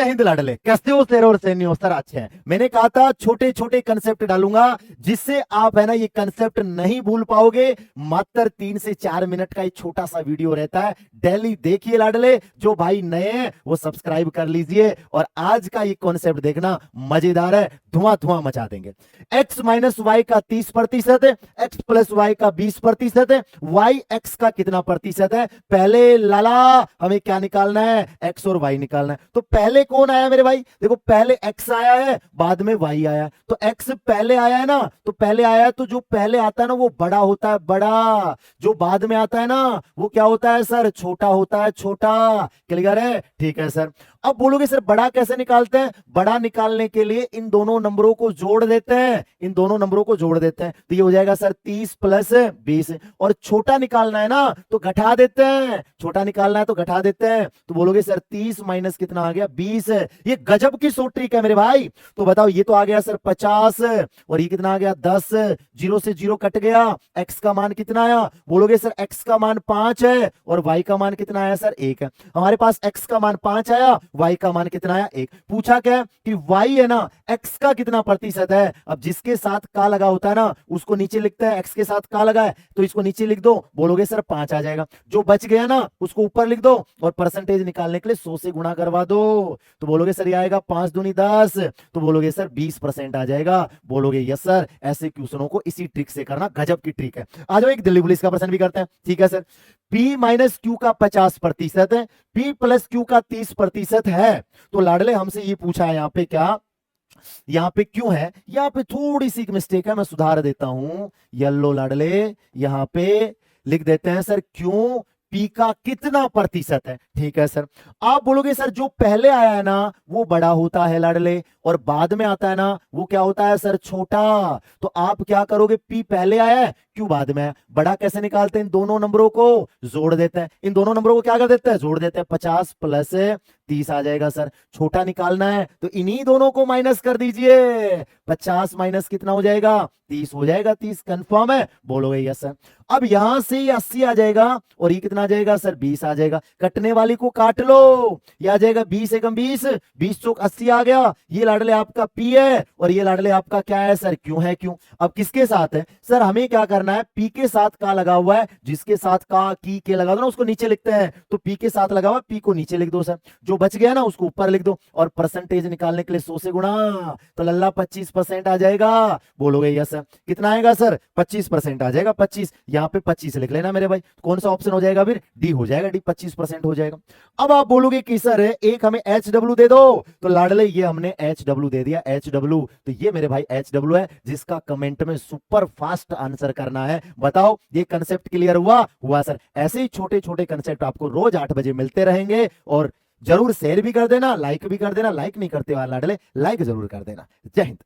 जय हिंद लाडले, कैसे हो सर और सैन्यो? सर अच्छे हैं। मैंने कहा था छोटे छोटे कंसेप्ट डालूंगा जिससे आप है ना ये कंसेप्ट नहीं भूल पाओगे। मात्र 3 से 4 मिनट का एक छोटा सा वीडियो रहता है, डेली देखिए लाडले। जो भाई नए हैं वो सब्सक्राइब कर लीजिए और आज का ये कॉन्सेप्ट देखना, मजेदार है, धुआं धुआं मचा देंगे। एक्स माइनस वाई का 30% है, एक्स प्लस वाई का 20% है, वाई एक्स का कितना प्रतिशत है? पहले लाला हमें क्या निकालना है? एक्स और वाई निकालना है। तो पहले कौन आया मेरे भाई? देखो पहले एक्स आया है, बाद में वाई आया है। तो एक्स पहले आया है ना, तो पहले आया है, तो जो पहले आता है ना वो बड़ा होता है, बड़ा। जो बाद में आता है ना वो क्या होता है सर? छोटा होता है, छोटा। क्लियर है? ठीक है सर। अब बोलोगे सर बड़ा कैसे निकालते हैं? बड़ा निकालने के लिए इन दोनों नंबरों को जोड़ देते हैं, इन दोनों नंबरों को जोड़ देते हैं, तो ये हो जाएगा सर 30 प्लस 20। और छोटा निकालना है ना तो घटा देते हैं, छोटा निकालना है तो घटा देते हैं। तो बोलोगे सर 30 माइनस कितना आ गया? 20। ये गजब की शॉर्ट ट्रिक है मेरे भाई। तो बताओ, ये तो आ गया सर 50 और ये कितना आ गया? 10। 0 से 0 कट गया। एक्स का मान कितना आया? बोलोगे सर एक्स का मान 5 है और वाई का मान कितना आया सर? 1 है। हमारे पास एक्स का मान 5 आया, वाई का मान कितना आया? 1। पूछा क्या कि वाई है ना एक्स का कितना प्रतिशत है? अब जिसके साथ का लगा होता है ना उसको नीचे लिखते हैं, एक्स के साथ का लगा है तो इसको नीचे लिख दो। बोलोगे सर 5 आ जाएगा। जो बच गया ना उसको ऊपर लिख दो और परसेंटेज निकालने के लिए 100 से गुणा करवा दो। तो बोलोगे सर ये आएगा 5 दूनी 10। तो बोलोगे सर 20% आ जाएगा। बोलोगे यस सर। ऐसे क्वेश्चनों को इसी ट्रिक से करना, गजब की ट्रिक है। आ जाओ एक दिल्ली पुलिस का प्रश्न भी करते हैं। ठीक है सर। P माइनस क्यू का 50% है, P प्लस क्यू का 30% है। तो लाडले हमसे ये पूछा है यहाँ पे क्या, यहाँ पे क्यों है? यहाँ पे थोड़ी सी मिस्टेक है, मैं सुधार देता हूं। येलो लाडले यहाँ पे लिख देते हैं सर क्यों पी का कितना प्रतिशत है। ठीक है सर। आप बोलोगे सर जो पहले आया है ना वो बड़ा होता है लाडले और बाद में आता है ना वो क्या होता है सर? छोटा। तो आप क्या करोगे? पी पहले आया है, क्यों बाद में आया। बड़ा कैसे निकालते हैं? इन दोनों नंबरों को जोड़ देते हैं, इन दोनों नंबरों को क्या कर देते हैं? जोड़ देते हैं। 50 प्लस 30 आ जाएगा सर। छोटा निकालना है तो इन्हीं दोनों को माइनस कर दीजिए। 50 माइनस कितना हो जाएगा? 30 हो जाएगा। 30 कंफर्म है? बोलोगे यस सर। अब यहां से ये 80 आ जाएगा और ये कितना आ जाएगा सर? 20 आ जाएगा। कटने वाली को काट लो, ये आ जाएगा 20 एकम 20, 20 चौक 80 आ गया। ये लाडले आपका पी है और ये लाडले आपका क्या है सर? क्यों है। क्यों अब किसके साथ है सर? हमें क्या करना है? पी के साथ का लगा हुआ है, जिसके साथ का की के लगा दो ना उसको नीचे लिखते हैं। तो पी के साथ लगा हुआ, पी को नीचे लिख दो सर। जो बच गया ना उसको ऊपर लिख दो और परसेंटेज निकालने के लिए 100 से गुणा। तो लल्ला 25% आ जाएगा। बोलोगे यस सर। कितना आएगा सर? 25% आ जाएगा। 25 यहाँ पे 25 लिख लेना मेरे भाई। कौन सा ऑप्शन हो जाएगा फिर? डी हो जाएगा। डी 25% हो जाएगा। अब आप बोलोगे कि सर एक हमें एच डब्ल्यू दे दो। तो लाडले ये हमने एच डब्ल्यू दे दिया, एच डब्ल्यू। तो ये मेरे भाई एच डब्ल्यू है जिसका कमेंट में सुपर फास्ट आंसर करना है। बताओ ये कंसेप्ट क्लियर हुआ? हुआ सर। ऐसे ही छोटे छोटे कंसेप्ट आपको रोज 8 बजे मिलते रहेंगे और जरूर शेयर भी कर देना, लाइक भी कर देना। लाइक नहीं करते वाला लाडले, लाइक जरूर कर देना। जय हिंद।